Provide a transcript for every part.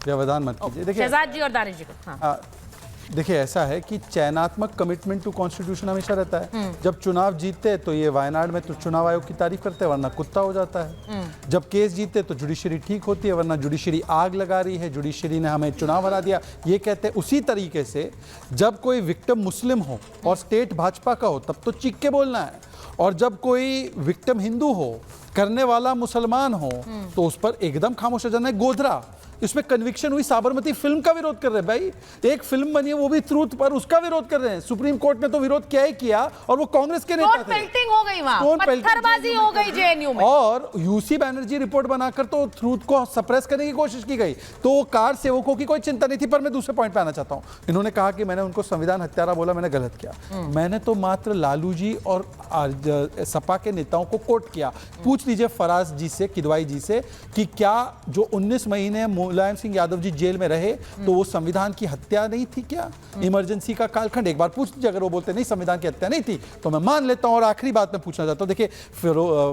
व्यवधान मत कीजिए। देखिए शहजाद जी और दानिश जी को। हाँ। देखिए ऐसा है कि चयनात्मक कमिटमेंट टू कॉन्स्टिट्यूशन हमेशा रहता है। जब चुनाव जीतते हैं तो ये वायनाड में तो चुनाव आयोग की तारीफ करते हैं, वरना कुत्ता हो जाता है। जब केस जीतते तो जुडिशरी ठीक होती है, वरना जुडिशरी आग लगा रही है, जुडिशरी ने हमें चुनाव हरा दिया, ये कहते हैं। उसी तरीके से जब कोई विक्टिम मुस्लिम हो और स्टेट भाजपा का हो तब तो चीख के बोलना है, और जब कोई विक्टिम हिंदू हो, करने वाला मुसलमान हो, तो उस पर एकदम खामोश हो जाना है। गोधरा इसमें कन्विक्शन हुई, साबरमती फिल्म का विरोध कर रहे हैं भाई, एक फिल्म बनी है वो भी ट्रूथ पर, उसका विरोध कर रहे हैं। सुप्रीम कोर्ट ने तो विरोध क्या ही किया, और वो कांग्रेस के नेता थे। पेल्टिंग हो गई वहां, पत्थरबाजी हो गई जेएनयू में, और यूसी बैनर्जी रिपोर्ट बनाकर तो ट्रूथ को सप्रेस करने की कोशिश की गई। तो कार सेवकों की कोई चिंता नहीं थी। पर मैं दूसरे पॉइंट पे आना चाहता हूं। इन्होंने कहा कि मैंने उनको संविधान हत्यारा बोला, मैंने गलत किया। मैंने तो मात्र लालू जी और सपा के नेताओं को कोट किया। पूछ लीजिए फराज जी से, किदवाई जी से, कि क्या जो 19 महीने मुलायम सिंह यादव जी जेल में रहे तो वो संविधान की हत्या नहीं थी क्या? इमरजेंसी का कालखंड एक बार पूछ लीजिए। अगर वो बोलते नहीं संविधान की हत्या नहीं थी तो मैं मान लेता हूं। और आखिरी बात मैं पूछना चाहता हूं, देखिए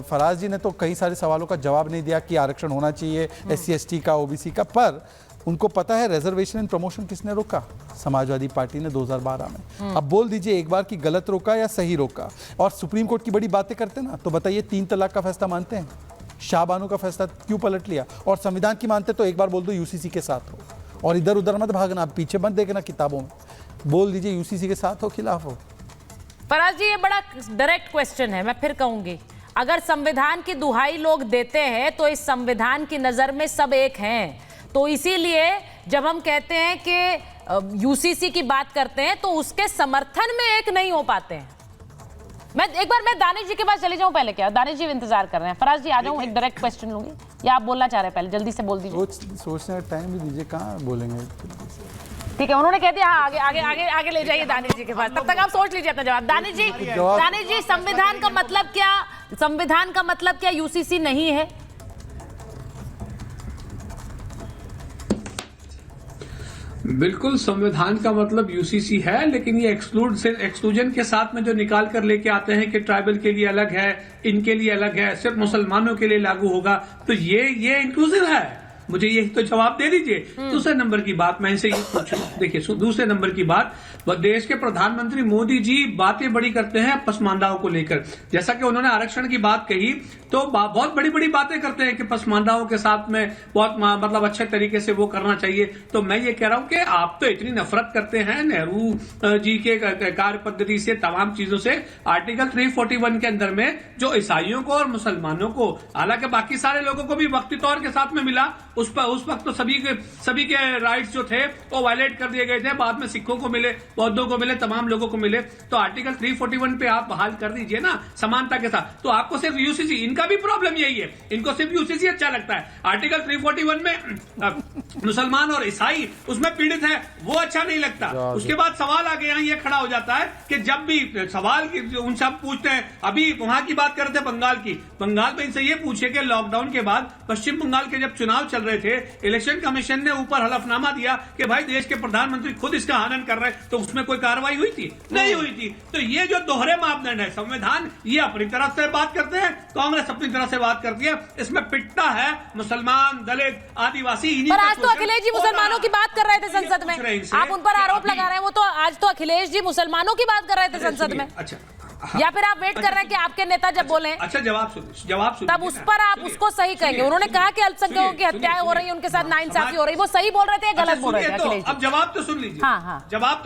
फराज जी ने तो कई सारे सवालों का जवाब नहीं दिया कि आरक्षण होना चाहिए SC ST का, OBC का, पर उनको पता है रिजर्वेशन एंड प्रमोशन किसने रोका? समाजवादी पार्टी ने 2012 में। अब बोल दीजिए एक बार कि गलत रोका या सही रोका। और सुप्रीम कोर्ट की बड़ी बातें करते ना, तो बताइए 3 तलाक का फैसला मानते हैं? शाहबानो का फैसला क्यों पलट लिया? और संविधान की मानते तो एक बार बोल दो UCC के साथ हो, और इधर उधर मत भागना, पीछे मत देखना किताबों में, बोल दीजिए UCC के साथ हो, खिलाफ हो। फराज जी ये बड़ा डायरेक्ट क्वेश्चन है, मैं फिर कहूंगी, अगर संविधान की दुहाई लोग देते हैं तो इस संविधान की नजर में सब एक हैं, तो इसीलिए जब हम कहते हैं कि UCC की बात करते हैं तो उसके समर्थन में एक नहीं हो पाते हैं। मैं दानिश जी के पास चले जाऊं पहले, क्या दानिश जी इंतजार कर रहे हैं? फराज जी आ जाऊं, एक डायरेक्ट क्वेश्चन लूंगी, या आप बोलना चाह रहे हैं? पहले जल्दी से बोल दीजिए। सोचने का टाइम भी दीजिए, कहाँ बोलेंगे? ठीक है, उन्होंने कह दिया। हाँ, आगे आगे आगे आगे ले जाइए दानिश जी के पास, तब तक आप सोच लीजिए अपना जवाब। दानिश जी संविधान का मतलब क्या? संविधान का मतलब क्या UCC नहीं है? बिल्कुल, संविधान का मतलब UCC है, लेकिन ये एक्सक्लूजन के साथ में जो निकाल कर लेके आते हैं कि ट्राइबल के लिए अलग है, इनके लिए अलग है, सिर्फ मुसलमानों के लिए लागू होगा, तो ये इंक्लूसिव है। मुझे यही तो जवाब दे दीजिए। दूसरे नंबर की बात मैं इनसे ये पूछूं, देखिए दूसरे नंबर की बात, देश के प्रधानमंत्री मोदी जी बातें बड़ी करते हैं पसमानदाओं को लेकर। जैसा कि उन्होंने आरक्षण की बात कही, तो बहुत बड़ी बड़ी बातें करते हैं कि पसमानदाओं के साथ में बहुत मतलब अच्छे तरीके से वो करना चाहिए। तो मैं ये कह रहा हूं कि आप तो इतनी नफरत करते हैं नेहरू जी के कार्य पद्धति से, तमाम चीजों से। आर्टिकल 341 के अंदर में जो ईसाइयों को और मुसलमानों को, हालांकि बाकी सारे लोगों को भी वक्ती तौर के साथ में मिला, उस वक्त तो सभी के राइट्स जो थे वो वायलेट कर दिए गए थे। बाद में सिखों को मिले, बौद्धों को मिले, तमाम लोगों को मिले। तो आर्टिकल 341 पे आप बहाल कर दीजिए ना समानता के साथ। तो आपको सिर्फ UCC, इनका भी प्रॉब्लम यही है, इनको सिर्फ UCC अच्छा लगता है। आर्टिकल 341 में मुसलमान और ईसाई उसमें पीड़ित है, वो अच्छा नहीं लगता। उसके बाद सवाल आगे यहाँ ये खड़ा हो जाता है कि जब भी सवाल उनसे आप पूछते हैं, अभी वहां की बात कर रहे थे बंगाल की, बंगाल में इनसे ये पूछे कि लॉकडाउन के बाद पश्चिम बंगाल के जब चुनाव चल रहे थे, इलेक्शन कमीशन ने ऊपर हलफनामा दिया कि भाई देश के प्रधानमंत्री खुद इसका हनन कर रहे हैं, तो उसमें कोई कार्रवाई हुई थी? नहीं हुई थी। तो ये जो दोहरे मापदंड है, संविधान ये अपनी तरफ से बात करते हैं, कांग्रेस अपनी तरफ से बात करती है, इसमें पिटता है मुसलमान, दलित, आदिवासी। पर आज तो अखिलेश जी मुसलमानों की बात कर रहे थे संसद में, आप उन पर आरोप लगा रहे हैं। वो तो आज तो अखिलेश जी मुसलमानों की बात कर रहे थे संसद में। अच्छा, या फिर आप वेट कर रहे हैं कि आपके नेता जब बोले? अच्छा, जवाब सुनिए, तब उस पर आप उसको सही कहेंगे। उन्होंने कहा कि अल्पसंख्यकों की हत्याएं हो रही है, उनके साथ नाइंसाफी हो रही है, वो सही बोल रहे थे, गलत बोल रहे थे अखिलेश जी? अब जवाब तो सुन लीजिए। हाँ। जवाब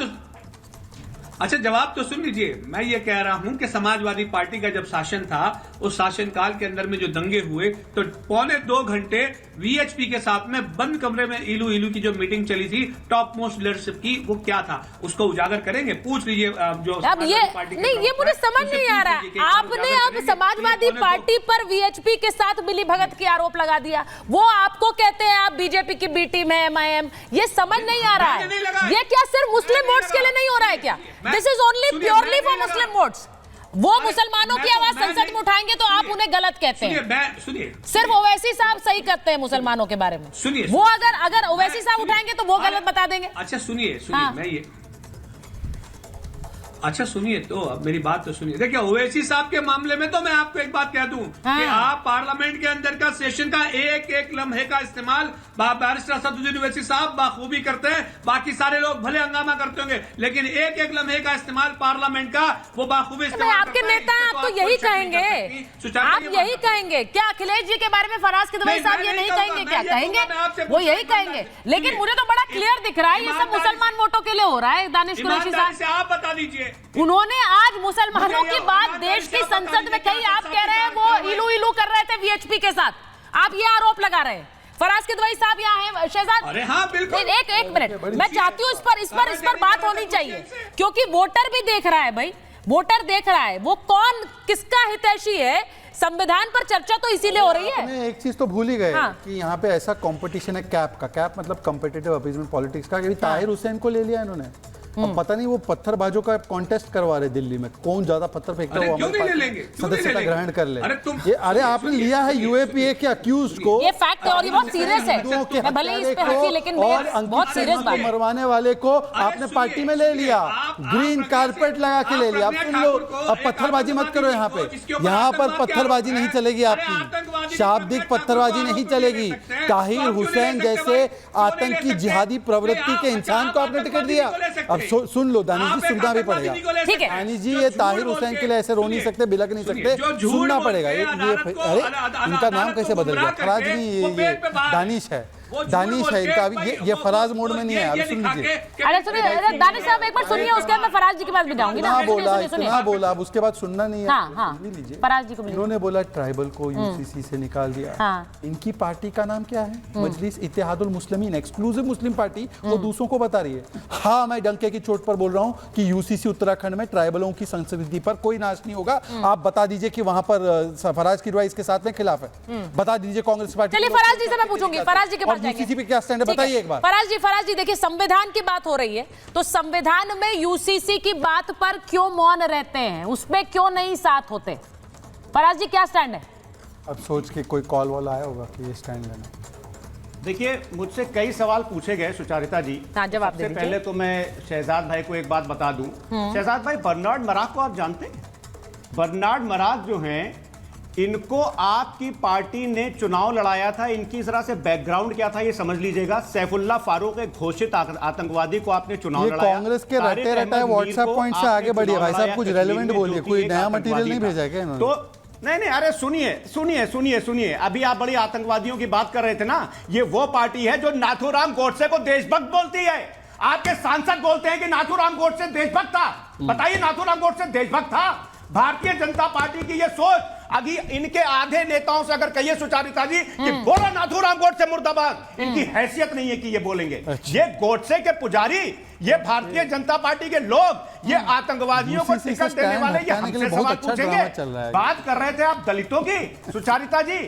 तो सुन लीजिए। मैं ये कह रहा हूं कि समाजवादी पार्टी का जब शासन था, उस शासनकाल के अंदर में जो दंगे हुए, तो 1.25 घंटे VHP के साथ में बंद कमरे में इलू की जो मीटिंग चली थी टॉप मोस्ट लीडरशिप की, वो क्या था उसको उजागर करेंगे। पूछ लीजिए जो अब ये नहीं, ये मुझे समझ नहीं आ रहा है। आपने अब समाजवादी पार्टी पर VHP के साथ मिली भगत की आरोप लगा दिया, वो आपको कहते हैं आप BJP की B टीम है, MIM। ये समझ नहीं आ रहा है, ये क्या सिर्फ मुस्लिम वोट्स के लिए नहीं हो रहा है क्या? This is only purely for Muslim votes. वो मुसलमानों की आवाज संसद में उठाएंगे तो आप उन्हें गलत कहते हैं। सिर्फ ओवैसी साहब सही करते हैं मुसलमानों के बारे में। सुनिए, वो अगर ओवैसी साहब उठाएंगे तो वो गलत बता देंगे। अच्छा सुनिए, हाँ। मैं ये अच्छा सुनिए, तो अब मेरी बात तो सुनिए। देखिए, ओवैसी साहब के मामले में तो मैं आपको एक बात कह दूं कि आप पार्लियामेंट के अंदर का सेशन का एक एक लम्हे का इस्तेमाल बैरिस्टर असदुद्दीन ओवैसी साहब बाखूबी करते हैं। बाकी सारे लोग भले हंगामा करते होंगे, लेकिन एक एक लम्हे का इस्तेमाल पार्लियामेंट का वो बाखूबी इस्तेमाल आपके नेता हैं, आप तो यही कहेंगे, आप यही कहेंगे क्या? अखिलेश जी के बारे में फराज किदवई साहब ये नहीं कहेंगे क्या? कहेंगे, वो यही कहेंगे। लेकिन मुझे तो बड़ा क्लियर दिख रहा है ये सब मुसलमान वोटों के लिए हो रहा है। दानिश कुरैशी साहब, आप बता दीजिए, उन्होंने आज मुसलमानों की बात देश की संसद में कही। आप कह रहे हैं वो इलू इलू कर रहे थे वीएचपी के साथ, आप ये आरोप लगा रहे हैं। फराज किदवई साहब यहाँ हैं, शहजाद। अरे हाँ बिल्कुल, एक मिनट, मैं चाहती हूँ इस पर बात होनी चाहिए, क्योंकि वोटर भी देख रहा है भाई, वोटर देख रहा है वो कौन किसका हितैषी है। संविधान पर चर्चा तो इसीलिए हो रही है। एक चीज तो भूल ही गए हाँ। कि यहाँ पे ऐसा कंपटीशन है कैप का। कैप मतलब कॉम्पिटिटिव अपीजमेंट पॉलिटिक्स का। कि ताहिर हुसैन को ले लिया इन्होंने। अब पता नहीं वो पत्थरबाजों का कॉन्टेस्ट करवा रहे दिल्ली में, कौन ज्यादा पत्थर फेंकता है वो हमारे सदस्यता ग्रहण कर ले। अरे आपने लिया है यूएपीए के अक्यूज को, ये फैक्ट है और ये बहुत सीरियस है। मैं भले ही इस पे हंसी, लेकिन बहुत सीरियस बात है। मरवाने वाले को आपने पार्टी में ले लिया, ग्रीन कारपेट लगा के ले लिया। अब सुन लो, अब पत्थरबाजी मत करो यहाँ पे। यहाँ पर पत्थरबाजी नहीं चलेगी आपकी, शाब्दिक पत्थरबाजी नहीं चलेगी। ताहिर हुसैन जैसे आतंकी जिहादी प्रवृत्ति के इंसान को आपने टिकट दिया। अब सुन लो दानिश जी, सुनना भी पड़ेगा। ठीक है दानिश जी, ये ताहिर हुसैन के लिए ऐसे रो नहीं सकते, बिलक नहीं सकते, सुनना पड़ेगा। ये अरे इनका नाम कैसे बदल गया? फराज नहीं, ये दानिश है, दानिश है इनका। अभी ये फराज मोड में नहीं है। अभी सुन लीजिए। अरे सुनिए दानिश साहब, एक बार सुनिए, उसके बाद मैं फराज जी के पास भी जाऊंगी ना। बोला अब उसके बाद सुनना नहीं है। हाँ, लीजिए, फराज जी को इन्होंने बोला ट्राइबल को यूसीसी से निकाल दिया। इनकी पार्टी का नाम क्या है? मजलिस Ittehadul Muslimeen, exclusive Muslim party. वो दूसरों को बता रही है। हाँ, मैं डंके की चोट पर बोल रहा हूँ कि यूसीसी उत्तराखंड में ट्राइबलों की संस्कृति पर कोई नाश नहीं होगा। आप बता दीजिए कि वहां पर फराज किदवई इसके साथ में खिलाफ है। बता दीजिए कांग्रेस पार्टी। चलिए फराज जी से मैं पूछूंगी, फराज जी के पास जाएंगे। यूसीसी पे क्या स्टैंड है बताइए एक बार। फराज जी देखिए, संविधान की बात हो रही है, तो संविधान में यूसीसी की बात पर क्यों मौन रहते हैं, उसमें क्यों नहीं साथ होते? फराज जी क्या स्टैंड है? अब सोच के कोई कॉल वॉल आया होगा कि ये स्टैंड लेना। देखिए, मुझसे कई सवाल पूछे गए सुचारिता जी। हाँ, जवाब सबसे दे पहले तो मैं शहजाद भाई को एक बात बता दूं। शहजाद भाई, बर्नार्ड मराज को आप जानते हैं? बर्नार्ड मराज जो हैं, इनको आपकी पार्टी ने चुनाव लड़ाया था। इनकी जरा से बैकग्राउंड क्या था ये समझ लीजिएगा। सैफुल्लाह फारूक, एक घोषित आतंकवादी को आपने चुनाव लड़ाया। कांग्रेस के रटे रटाए व्हाट्सएप पॉइंट से आगे बढ़िए भाई साहब, कुछ रेलेवेंट बोलिए। कोई नया मटेरियल नहीं भेजा क्या इन्होंने? तो नहीं, अरे सुनिए, अभी आप बड़ी आतंकवादियों की बात कर रहे थे ना। ये वो पार्टी है जो नाथूराम गोडसे को देशभक्त बोलती है। आपके सांसद बोलते हैं कि नाथूराम गोडसे देशभक्त था। बताइए, नाथूराम गोडसे देशभक्त था? भारतीय जनता पार्टी की ये सोच, अभी इनके आधे नेताओं से अगर कहिए सुचारिता जी कि बोलो नाथूराम गोडसे मुर्दाबाद, इनकी हैसियत नहीं है कि ये बोलेंगे। ये गोडसे के पुजारी, ये भारतीय जनता पार्टी के लोग, ये आतंकवादियों को टिकट देने वाले, ये हमसे सवाल पूछेंगे। बात कर रहे थे आप दलितों की, सुचारिता जी।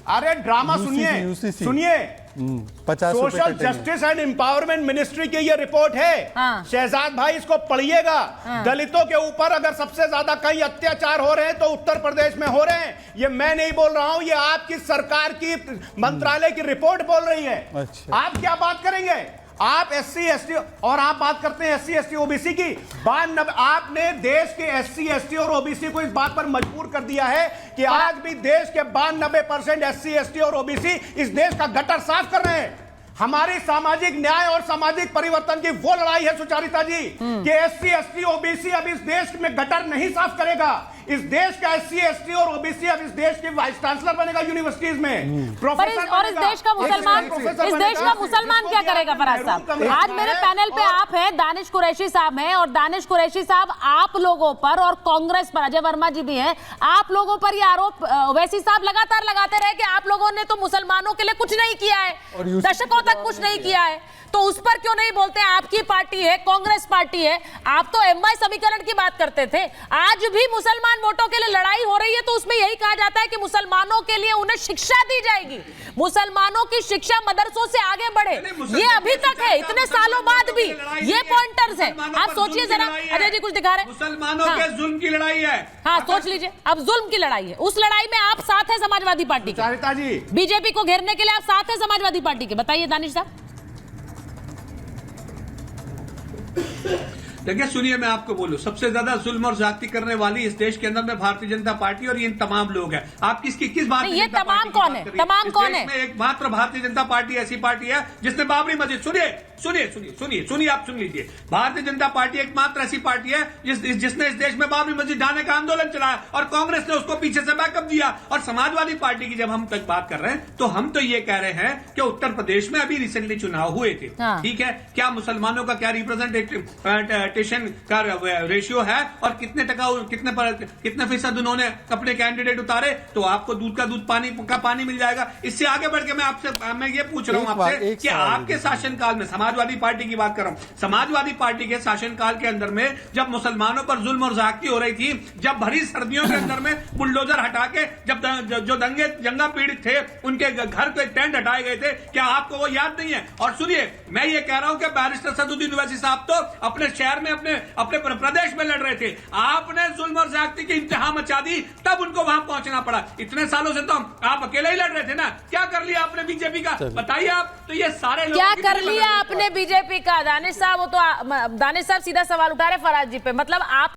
अरे ड्रामा सुनिए। Social justice and empowerment ministry की ये रिपोर्ट है। शहजाद भाई, इसको पढ़िएगा। दलितों के ऊपर अगर सबसे ज्यादा कई अत्याचार हो रहे हैं तो उत्तर प्रदेश में हो रहे हैं। ये मैं नहीं बोल रहा हूं, ये आपकी सरकार की मंत्रालय की रिपोर्ट बोल रही है। अच्छा। आप क्या बात करेंगे? आप SC ST और आप बात करते हैं SC ST OBC की। 92 आपने देश के SC ST और OBC को इस बात पर मजबूर कर दिया है कि आज भी देश के 92% SC ST और OBC इस देश का गटर साफ कर रहे हैं। हमारी सामाजिक न्याय और सामाजिक परिवर्तन की वो लड़ाई है सुचारिता जी कि SC ST OBC अब इस देश में गटर नहीं साफ करेगा। इस देश का SC ST और OBC अब इस देश की वाइस चांसलर बनेगा यूनिवर्सिटीज में, प्रोफेसर। और इस देश का मुसलमान क्या करेगा फराज साहब? आज मेरे पैनल पे आप हैं, दानिश कुरैशी साहब हैं, और दानिश कुरैशी साहब आप लोगों पर और कांग्रेस पर, अजय वर्मा जी भी हैं, आप लोगों पर ये आरोप ओवैसी साहब लगातार लगाते रहे कि आप लोगों ने तो मुसलमानों के लिए कुछ नहीं किया है, दशकों तक कुछ नहीं किया है। तो उस पर क्यों नहीं बोलते? आपकी पार्टी है, कांग्रेस पार्टी है, आप तो MY समीकरण की बात करते थे। आज भी मुसलमान वोटों के लिए लड़ाई हो रही है, तो उसमें यही कहा जाता है कि मुसलमानों के लिए उन्हें शिक्षा दी जाएगी, मुसलमानों की शिक्षा मदरसों से आगे बढ़े। ये अभी तक है, इतने सालों बाद भी ये पॉइंटर्स है। आप सोचिए जरा, अजय जी कुछ दिखा रहे हैं, मुसलमानों के जुल्म की लड़ाई है। हाँ, सोच लीजिए, अब जुल्म की लड़ाई है। उस लड़ाई में आप साथ है समाजवादी पार्टी के, बीजेपी को घेरने के लिए आप साथ है समाजवादी पार्टी के। बताइए दानिश साहब। देखिए सुनिए, मैं आपको बोलूं, सबसे ज्यादा जुल्म और ज्यादती करने वाली इस देश के अंदर में भारतीय जनता पार्टी और ये इन तमाम लोग हैं। आप किस बात ये तमाम कौन है? तमाम कौन है? एकमात्र भारतीय जनता पार्टी ऐसी पार्टी है जिसने बाबरी मस्जिद, सुनिए, आप सुन लीजिए। भारतीय जनता पार्टी एकमात्र ऐसी पार्टी है जिसने इस देश में बाबरी मस्जिद ढाने का आंदोलन चलाया और कांग्रेस ने उसको पीछे से बैकअप दिया। और समाजवादी पार्टी की जब हम तक बात कर रहे हैं तो हम तो ये कह रहे हैं कि उत्तर प्रदेश में अभी रिसेंटली चुनाव हुए थे, ठीक है, क्या मुसलमानों का क्या रिप्रेजेंटेशन का रेशियो है और कितने फीसद उन्होंने अपने कैंडिडेट उतारे, तो आपको दूध का दूध पानी मिल जाएगा। इससे आगे बढ़ के मैं ये पूछ रहा हूं आपसे कि आपके शासनकाल में, समाजवादी पार्टी की बात कर रहा हूं, समाजवादी पार्टी के शासनकाल के अंदर में जब मुसलमानों पर जुल्म और ज्यादती हो रही थी, जब भरी सर्दियों के अंदर में बुलडोजर हटा के जब जो दंगा पीड़ित थे उनके घर के टेंट हटाए गए थे, क्या आपको वो याद नहीं है? और सुनिए, मैं ये कह रहा हूं कि बैरिस्टर सदुद्दीन ओवैसी साहब तो अपने शहर में अपने प्रदेश में लड़ रहे थे, आपने जुल्म और ज्यादती की इंतहा मचा दी, तब उनको वहां पहुंचना पड़ा। इतने सालों से तो आप अकेले ही लड़ रहे थे ना, क्या कर लिया आपने बीजेपी का, बताइए आप। तो ये सारे लोग क्या कर लिया आपने बीजेपी का? दानिश साहब, वो तो दानिश साहब सीधा सवाल उठा रहे फराज जी पे, मतलब आप